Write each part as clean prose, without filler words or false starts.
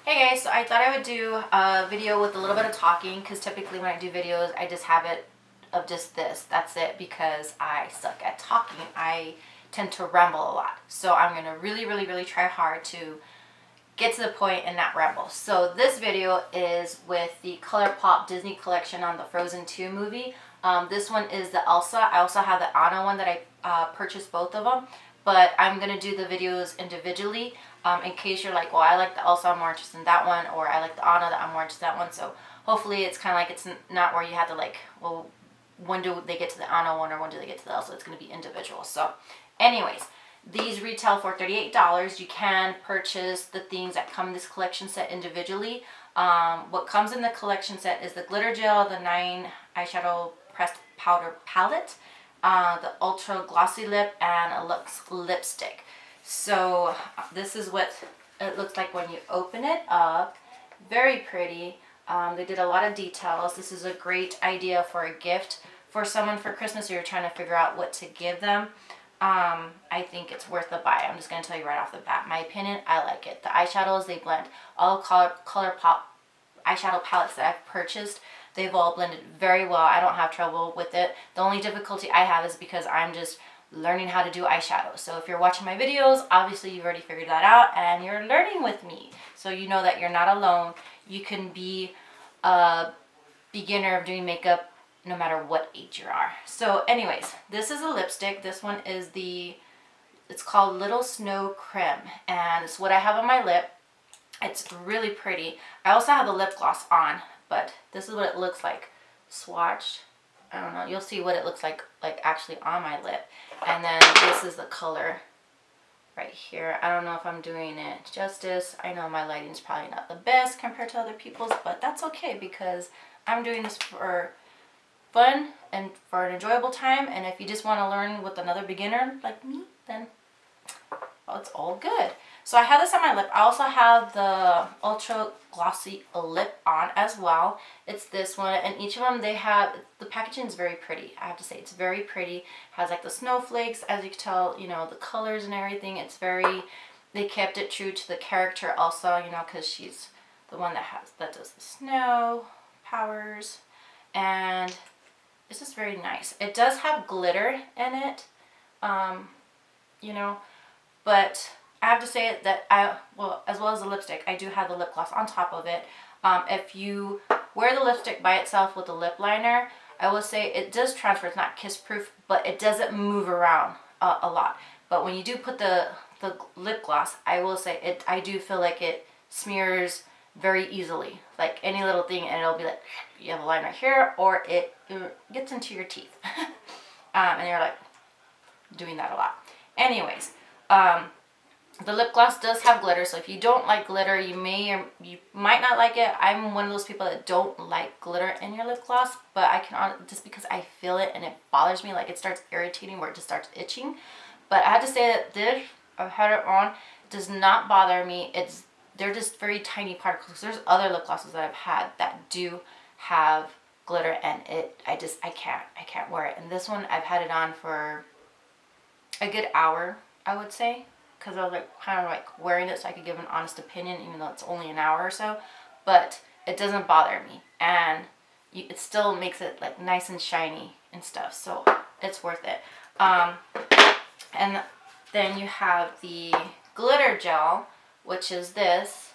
Hey guys, so I thought I would do a video with a little bit of talking because typically when I do videos I just have it of just this. That's it because I suck at talking. I tend to ramble a lot. So I'm going to really try hard to get to the point and not ramble. So this video is with the ColorPop Disney collection on the Frozen 2 movie. This one is the Elsa. I also have the Anna one that I purchased both of them. But I'm going to do the videos individually in case you're like, well, I like the Elsa, I'm more interested in that one, or I like the Anna, I'm more interested in that one. So hopefully it's kind of like it's not where you have to like, well, when do they get to the Anna one or when do they get to the Elsa? It's going to be individual. So anyways, these retail for $38. You can purchase the things that come in this collection set individually. What comes in the collection set is the glitter gel, the 9 eyeshadow pressed powder palette, the ultra glossy lip, and a luxe lipstick. So this is what it looks like when you open it up. Very pretty. They did a lot of details. This is a great idea for a gift for someone for Christmas, or you're trying to figure out what to give them. I think it's worth the buy. I'm just going to tell you right off the bat. My opinion, I like it. The eyeshadows, they blend. All ColorPop eyeshadow palettes that I've purchased, they've all blended very well. I don't have trouble with it. The only difficulty I have is because I'm just learning how to do eyeshadow. So if you're watching my videos, obviously you've already figured that out and you're learning with me. So you know that you're not alone. You can be a beginner of doing makeup no matter what age you are. So anyways, this is a lipstick. This one is it's called Little Snow Creme, and it's what I have on my lip. It's really pretty. I also have the lip gloss on, but this is what it looks like swatched. I don't know, you'll see what it looks like actually on my lip. And then this is the color right here. I don't know if I'm doing it justice. I know my lighting's probably not the best compared to other people's, but that's okay because I'm doing this for fun and for an enjoyable time. And if you just want to learn with another beginner like me, then well, it's all good. So I have this on my lip. I also have the ultra glossy lip on as well. It's this one, and each of them, they have, the packaging is very pretty. I have to say, it's very pretty. It has like the snowflakes, as you can tell, you know, the colors and everything. It's very, they kept it true to the character also, you know, because she's the one that does the snow powers, and it's just very nice. It does have glitter in it, you know, but I have to say that as well as the lipstick, I do have the lip gloss on top of it. If you wear the lipstick by itself with the lip liner, I will say it does transfer. It's not kiss proof, but it doesn't move around a lot. But when you do put the lip gloss, I will say I do feel like it smears very easily. Like any little thing, and it'll be like, you have a line right here, or it gets into your teeth. And you're like doing that a lot. Anyways, the lip gloss does have glitter, so if you don't like glitter, you might not like it. I'm one of those people that don't like glitter in your lip gloss, but I can, just because I feel it and it bothers me, like it starts irritating where it just starts itching. But I have to say that this, I've had it on, it does not bother me. They're just very tiny particles. There's other lip glosses that I've had that do have glitter, and I can't wear it. And this one, I've had it on for a good hour, I would say, because I was like kind of like wearing it so I could give an honest opinion, even though it's only an hour or so. But it doesn't bother me, and it still makes it like nice and shiny and stuff, so it's worth it. And then you have the glitter gel, which is this.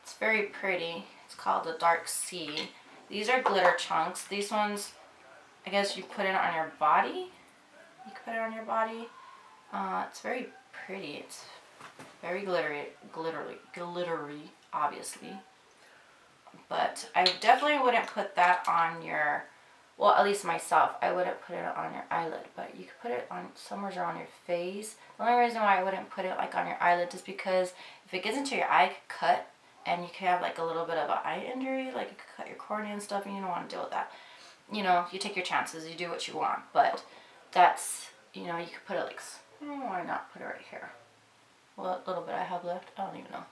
It's very pretty. It's called the Dark Sea. These are glitter chunks. These ones, I guess you put it on your body. You can put it on your body. It's very pretty. It's very glittery, obviously. But I definitely wouldn't put that on your, well, at least myself, I wouldn't put it on your eyelid, but you could put it on somewhere around your face. The only reason why I wouldn't put it like on your eyelid is because if it gets into your eye, it could cut, and you could have like a little bit of an eye injury, like it could cut your cornea and stuff, and you don't want to deal with that. You know, you take your chances, you do what you want, but that's, you know, you could put it like, why not put it right here? What little bit I have left, I don't even know.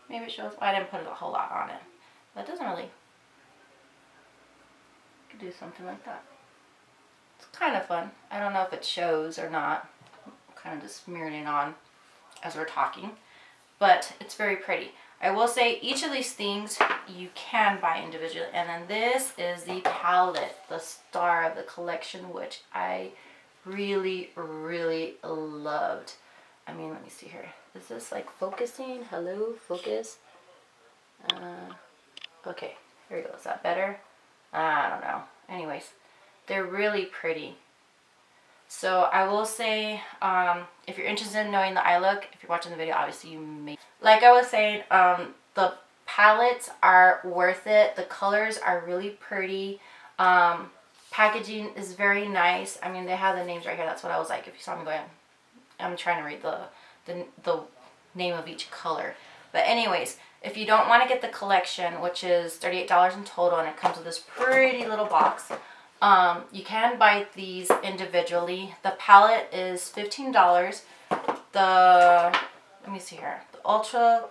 Maybe it shows. I didn't put a whole lot on it, but it doesn't really. You could do something like that. It's kind of fun. I don't know if it shows or not. I'm kind of just smearing it on as we're talking, but it's very pretty. I will say each of these things you can buy individually. And then this is the palette, the star of the collection, which I really, really loved. I mean, let me see here. Is this like focusing? Hello, focus. Okay, here we go. Is that better? I don't know. Anyways, they're really pretty. So I will say, if you're interested in knowing the eye look, if you're watching the video, obviously you may. Like I was saying, the palettes are worth it. The colors are really pretty. Packaging is very nice. I mean, they have the names right here. That's what I was like. If you saw me going, I'm trying to read the name of each color. But anyways, if you don't want to get the collection, which is $38 in total, and it comes with this pretty little box, you can buy these individually. The palette is $15. Let me see here. The ultra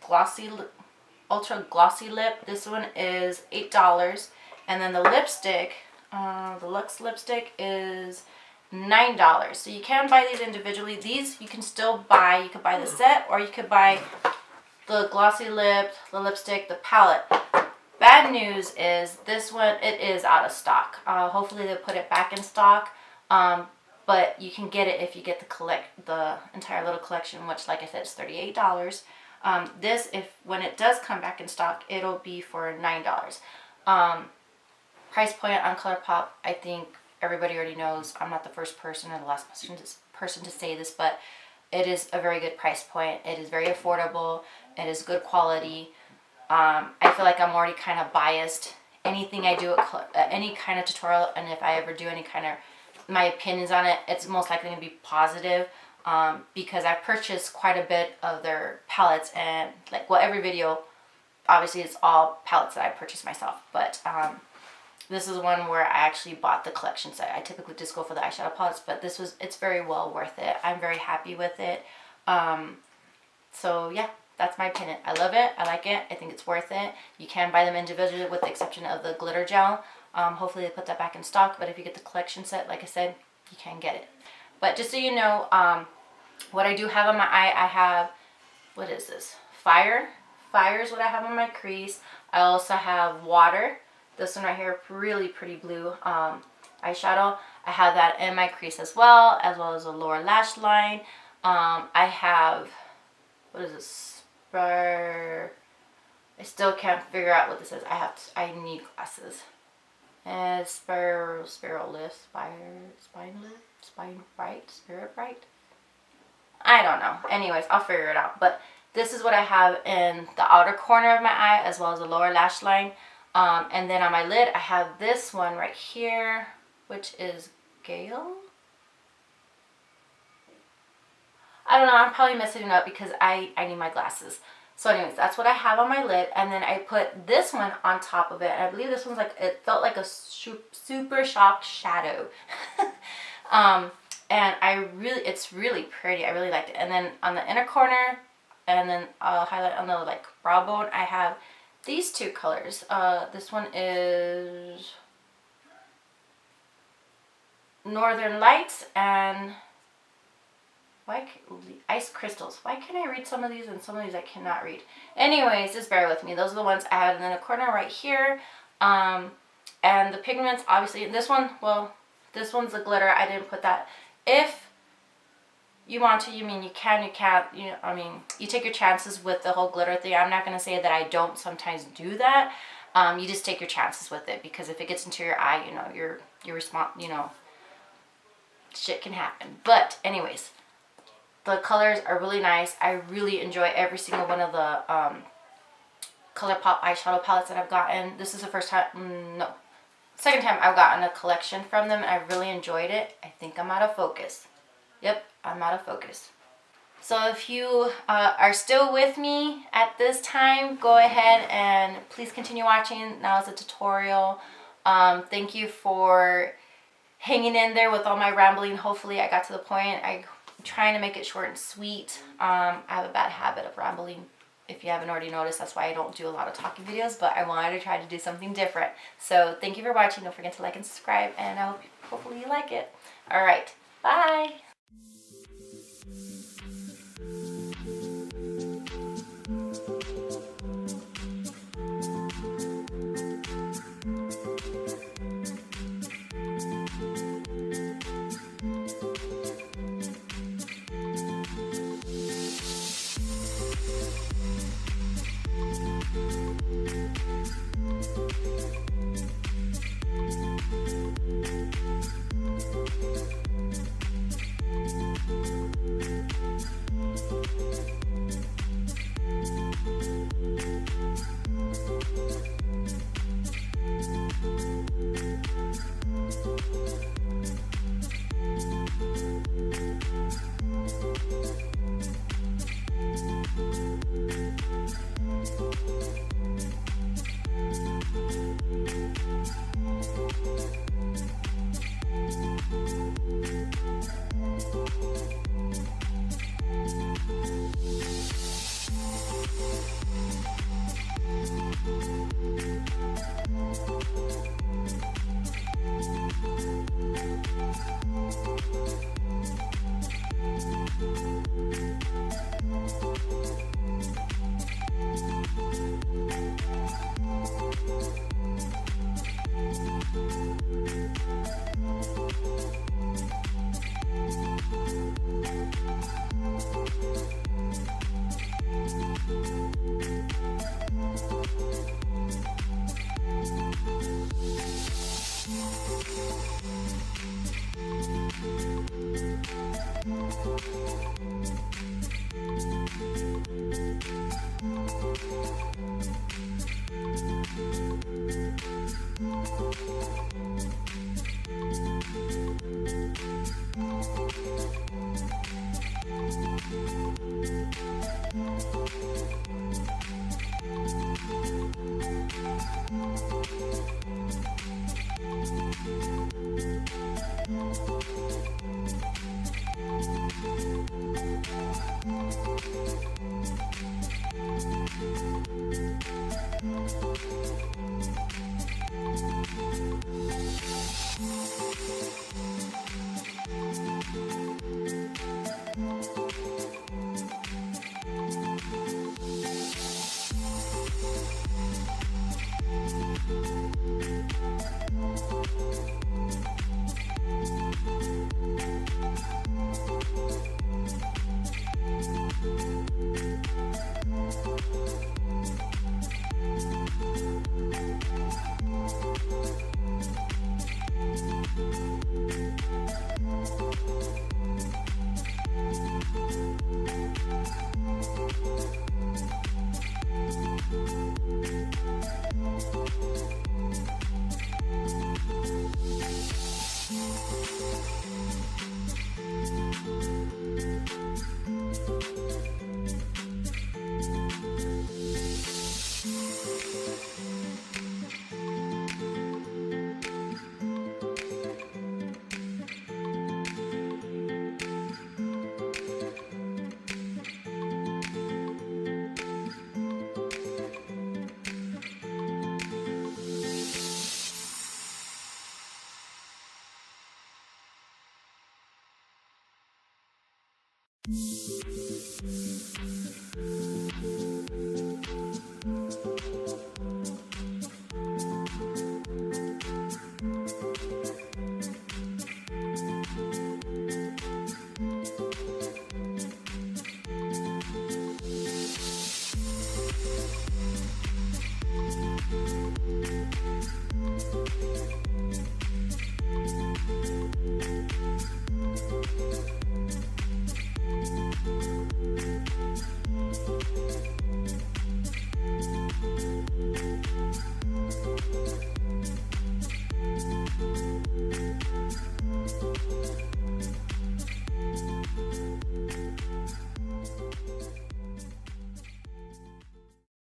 glossy lip, this one is $8. And then the lipstick, the Luxe lipstick is $9. So you can buy these individually. These you can still buy. You could buy the set, or you could buy the glossy lip, the lipstick, the palette. Bad news is this one, it is out of stock. Hopefully they'll put it back in stock. But you can get it if you get the entire little collection, which, like I said, is $38. This, when it does come back in stock, it'll be for $9. Price point on ColorPop, I think everybody already knows. I'm not the first person or the last person to say this, but it is a very good price point. It is very affordable. It is good quality. I feel like I'm already kind of biased. Anything I do, any kind of tutorial, and if I ever do any kind of, my opinions on it, it's most likely going to be positive, because I've purchased quite a bit of their palettes, and every video, obviously it's all palettes that I purchased myself, but this is one where I actually bought the collection set. I typically just go for the eyeshadow palettes, but it's very well worth it. I'm very happy with it. So yeah, that's my opinion. I love it. I like it. I think it's worth it. You can buy them individually with the exception of the glitter gel. Hopefully they put that back in stock, but if you get the collection set, like I said, you can get it. But just so you know, what I do have on my eye, I have, what is this? Fire is what I have on my crease. I also have water. This one right here, really pretty blue eyeshadow. I have that in my crease as well as a lower lash line. I have, what is this? I still can't figure out what this is. I need glasses. And Spirit Bright. I don't know. Anyways, I'll figure it out. But this is what I have in the outer corner of my eye as well as the lower lash line. And then on my lid, I have this one right here, which is Gale. I don't know. I'm probably messing it up because I need my glasses. So anyways, that's what I have on my lid. And then I put this one on top of it. And I believe this one's it felt like a super shock shadow. And it's really pretty. I really liked it. And then on the inner corner, and then I'll highlight on the brow bone, I have these two colors. This one is Northern Lights and Ice Crystals. Why can I read some of these and some of these I cannot read? Anyways, just bear with me. Those are the ones I have in the corner right here. And the pigments, obviously, this one, well, this one's the glitter. I didn't put that. If you want to, you can, you can't, you take your chances with the whole glitter thing. I'm not going to say that I don't sometimes do that. You just take your chances with it, because if it gets into your eye, your response, shit can happen. But anyways, the colors are really nice. I really enjoy every single one of the ColorPop eyeshadow palettes that I've gotten. This is the second time I've gotten a collection from them, and I really enjoyed it. I think I'm out of focus. Yep, I'm out of focus. So if you are still with me at this time, go ahead and please continue watching. Now is a tutorial. Thank you for hanging in there with all my rambling. Hopefully I got to the point. I'm trying to make it short and sweet. I have a bad habit of rambling. If you haven't already noticed, that's why I don't do a lot of talking videos, but I wanted to try to do something different. So thank you for watching. Don't forget to like and subscribe, and hopefully you like it. All right, bye.